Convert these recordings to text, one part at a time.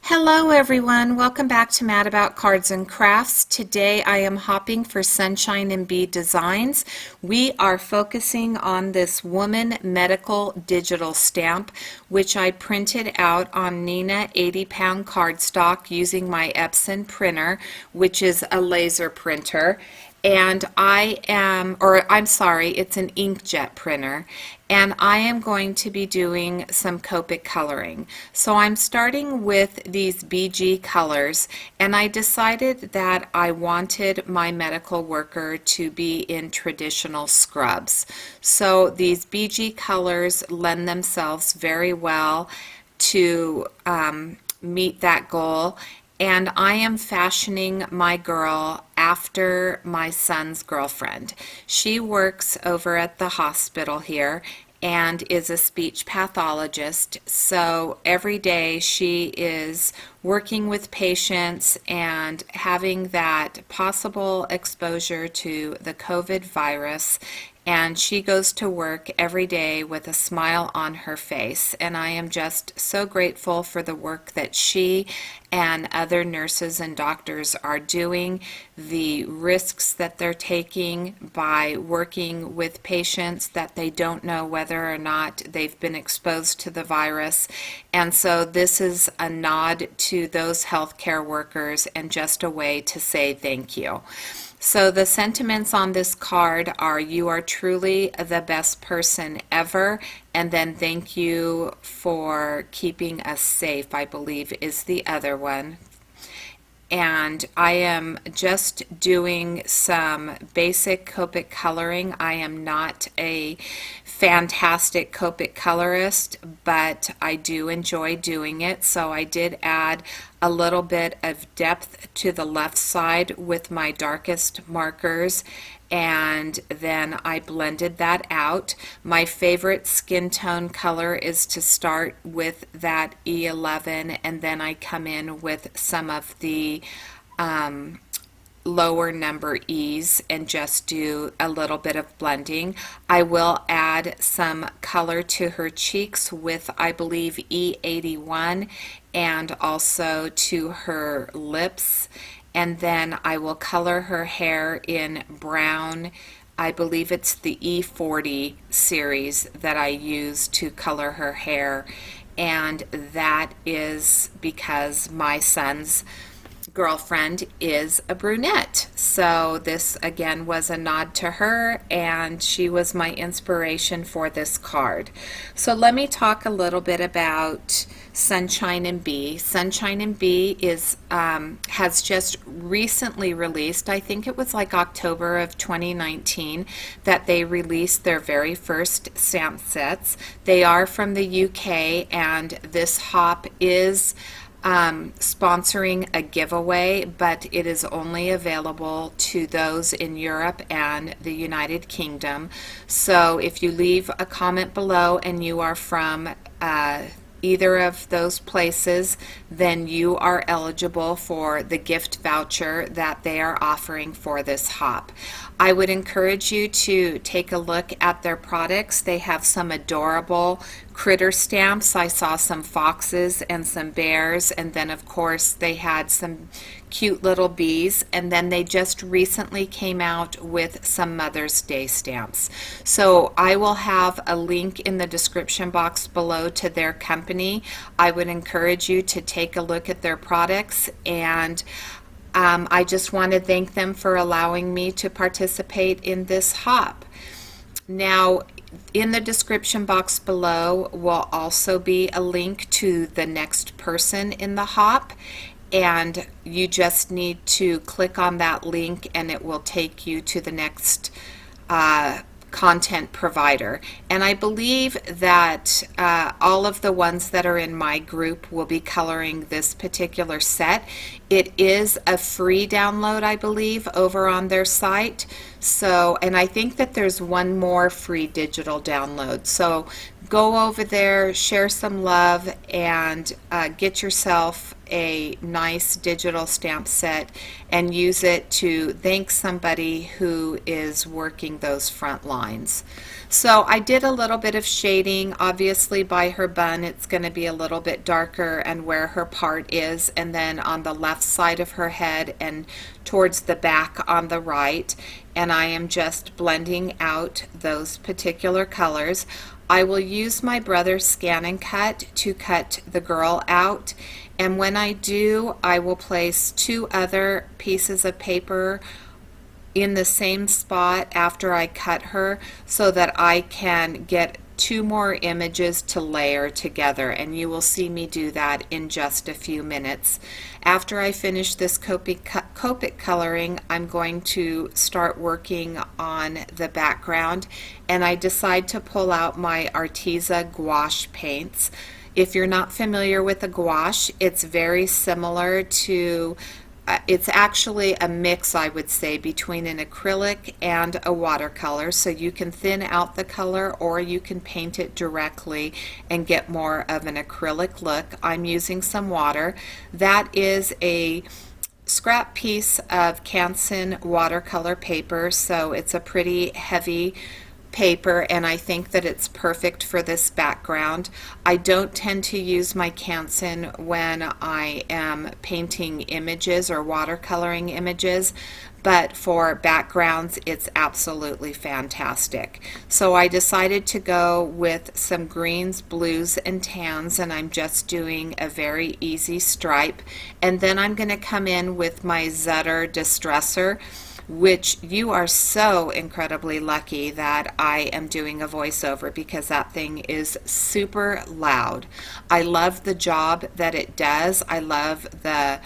Hello everyone, welcome back to Mad About Cards and Crafts. Today I am hopping for Sunshine and Bee Designs. We are focusing on this woman medical digital stamp, which I printed out on Nina 80-pound cardstock using my Epson printer, which is a laser printer. And I'm sorry, it's an inkjet printer, and I am going to be doing some Copic coloring. So I'm starting with these BG colors, and I decided that I wanted my medical worker to be in traditional scrubs. So these BG colors lend themselves very well to meet that goal. And I am fashioning my girl after my son's girlfriend. She works over at the hospital here and is a speech pathologist. So every day she is working with patients and having that possible exposure to the COVID virus. And she goes to work every day with a smile on her face. And I am just so grateful for the work that she and other nurses and doctors are doing, the risks that they're taking by working with patients that they don't know whether or not they've been exposed to the virus. And so this is a nod to those healthcare workers and just a way to say thank you. So the sentiments on this card are, you are truly the best person ever, and then thank you for keeping us safe, I believe is the other one. And I am just doing some basic Copic coloring. I am not a fantastic Copic colorist, but I do enjoy doing it. So I did add a little bit of depth to the left side with my darkest markers, and then I blended that out. My favorite skin tone color is to start with that E11, and then I come in with some of the lower number E's and just do a little bit of blending. I will add some color to her cheeks with, I believe, E81, and also to her lips. And then I will color her hair in brown. I believe it's the E40 series that I use to color her hair, and that is because my son's girlfriend is a brunette. So this again was a nod to her, and she was my inspiration for this card. So let me talk a little bit about Sunshine and Bee. Sunshine and Bee is has just recently released, I think it was like October of 2019, that they released their very first stamp sets. They are from the UK, and this hop is sponsoring a giveaway, but it is only available to those in Europe and the United Kingdom. So if you leave a comment below and you are from either of those places, then you are eligible for the gift voucher that they are offering for this hop. I would encourage you to take a look at their products. They have some adorable critter stamps. I saw some foxes and some bears, and then of course they had some cute little bees, and then they just recently came out with some Mother's Day stamps. So I will have a link in the description box below to their company. I would encourage you to take a look at their products, and I just want to thank them for allowing me to participate in this hop. Now, in the description box below will also be a link to the next person in the hop, and you just need to click on that link and it will take you to the next content provider. And I believe that all of the ones that are in my group will be coloring this particular set. It is a free download, I believe, over on their site. So, and I think that there's one more free digital download. So go over there, share some love, and get yourself a nice digital stamp set and use it to thank somebody who is working those front lines. So I did a little bit of shading. Obviously by her bun it's going to be a little bit darker and where her part is, and then on the left side of her head and towards the back on the right, and I am just blending out those particular colors. I will use my brother's Scan and Cut to cut the girl out, and when I do, I will place 2 other pieces of paper in the same spot after I cut her so that I can get 2 more images to layer together, and you will see me do that in just a few minutes. After I finish this Copic coloring, I'm going to start working on the background, and I decide to pull out my Artesia gouache paints. If you're not familiar with a gouache, it's very similar to it's actually a mix, I would say, between an acrylic and a watercolor, so you can thin out the color or you can paint it directly and get more of an acrylic look. I'm using some water. That is a scrap piece of Canson watercolor paper, so it's a pretty heavy paper, and I think that it's perfect for this background. I don't tend to use my Canson when I am painting images or watercoloring images, but for backgrounds it's absolutely fantastic. So I decided to go with some greens, blues, and tans, and I'm just doing a very easy stripe, and then I'm going to come in with my Zutter Distresser, which you are so incredibly lucky that I am doing a voiceover, because that thing is super loud. I love the job that it does. I love the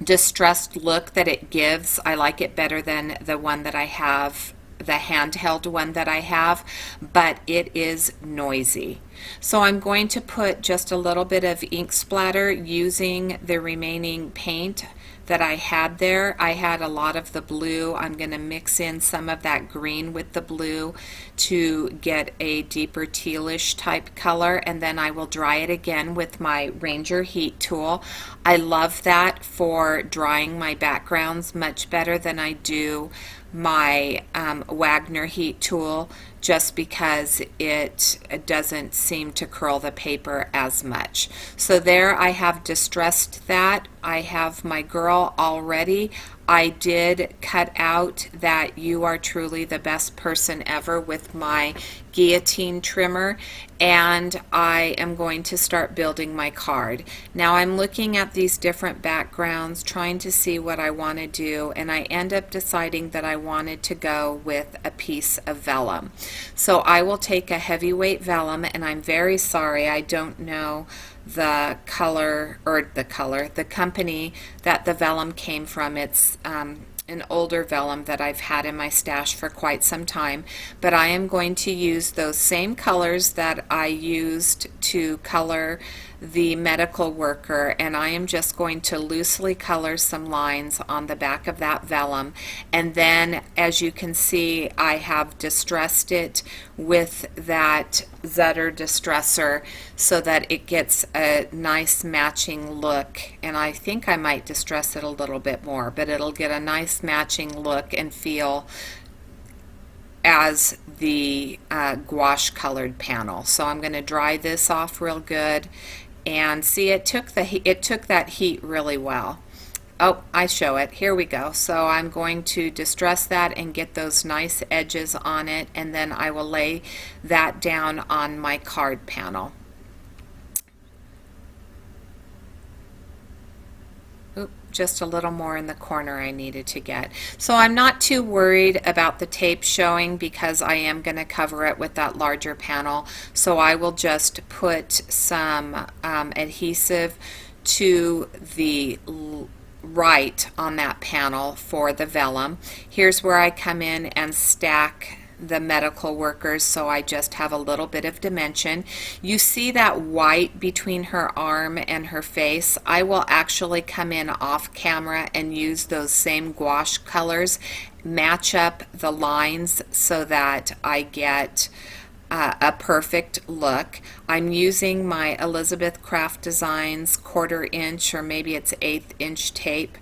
distressed look that it gives. I like it better than the one that I have, the handheld one that I have, but it is noisy. So I'm going to put just a little bit of ink splatter using the remaining paint that I had there. I had a lot of the blue. I'm going to mix in some of that green with the blue to get a deeper tealish type color, and then I will dry it again with my Ranger heat tool. I love that for drying my backgrounds much better than I do my Wagner heat tool, just because it doesn't seem to curl the paper as much. So there I have distressed that. I have my girl already. I did cut out that "You are truly the best person ever" with my guillotine trimmer, and I am going to start building my card. Now I'm looking at these different backgrounds, trying to see what I want to do, and I end up deciding that I wanted to go with a piece of vellum. So I will take a heavyweight vellum, and I'm very sorry I don't know the company that the vellum came from. It's an older vellum that I've had in my stash for quite some time, but I am going to use those same colors that I used to color the medical worker, and I am just going to loosely color some lines on the back of that vellum, and then as you can see I have distressed it with that Zutter Distresser so that it gets a nice matching look, and I think I might distress it a little bit more, but it'll get a nice matching look and feel as the gouache colored panel. So I'm going to dry this off real good, and see, it took that heat really well. Oh, I show it. Here we go. So I'm going to distress that and get those nice edges on it, and then I will lay that down on my card panel. Oop, just a little more in the corner I needed to get. So I'm not too worried about the tape showing because I am going to cover it with that larger panel. So I will just put some adhesive to the right on that panel for the vellum. Here's where I come in and stack the medical workers, so I just have a little bit of dimension. You see that white between her arm and her face? I will actually come in off camera and use those same gouache colors, match up the lines so that I get a perfect look. I'm using my Elizabeth Craft Designs 1/4 inch, or maybe it's 1/8 inch tape,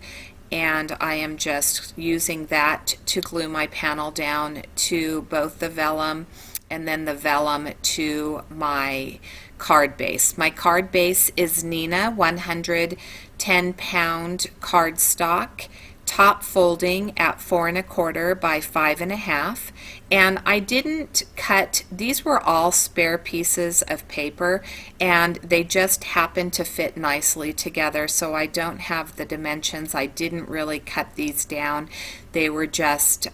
and I am just using that to glue my panel down to both the vellum and then the vellum to my card base. My card base is Nina 110-pound cardstock, top folding at 4 1/4 by 5 1/2, and I didn't cut, these were all spare pieces of paper and they just happened to fit nicely together, so I don't have the dimensions. I didn't really cut these down. They were just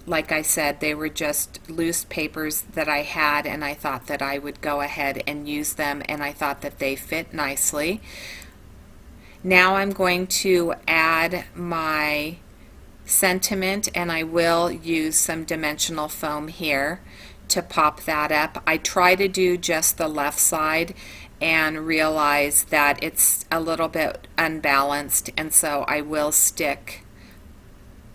like I said, they were just loose papers that I had, and I thought that I would go ahead and use them, and I thought that they fit nicely. Now I'm going to add my sentiment, and I will use some dimensional foam here to pop that up. I try to do just the left side and realize that it's a little bit unbalanced, and so I will stick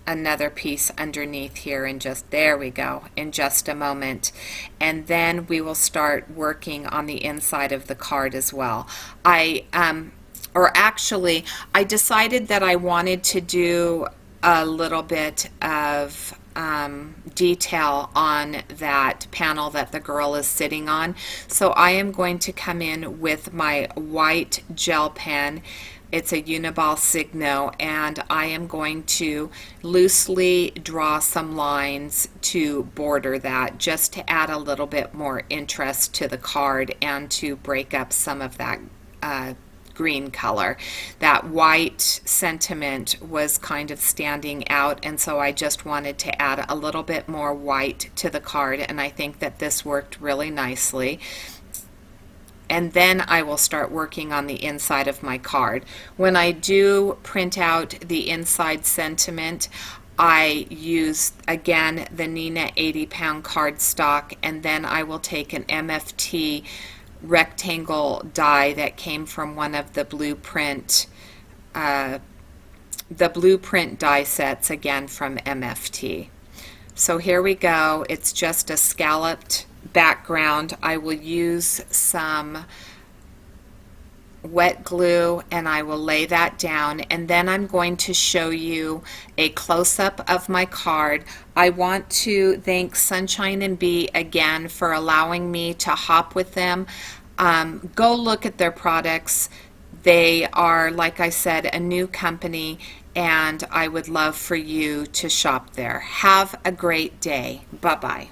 another piece underneath here, and just there we go, in just a moment, and then we will start working on the inside of the card as well. I decided that I wanted to do a little bit of detail on that panel that the girl is sitting on, so I am going to come in with my white gel pen. It's a Uniball Signo, and I am going to loosely draw some lines to border that, just to add a little bit more interest to the card and to break up some of that green color. That white sentiment was kind of standing out, and so I just wanted to add a little bit more white to the card, and I think that this worked really nicely. And then I will start working on the inside of my card. When I do print out the inside sentiment, I use again the Nina 80-pound cardstock, and then I will take an MFT rectangle die that came from one of the blueprint die sets, again from MFT. So here we go. It's just a scalloped background. I will use some wet glue and I will lay that down, and then I'm going to show you a close-up of my card. I want to thank Sunshine and Bee again for allowing me to hop with them. Go look at their products. They are, like I said, a new company, and I would love for you to shop there. Have a great day. Bye-bye.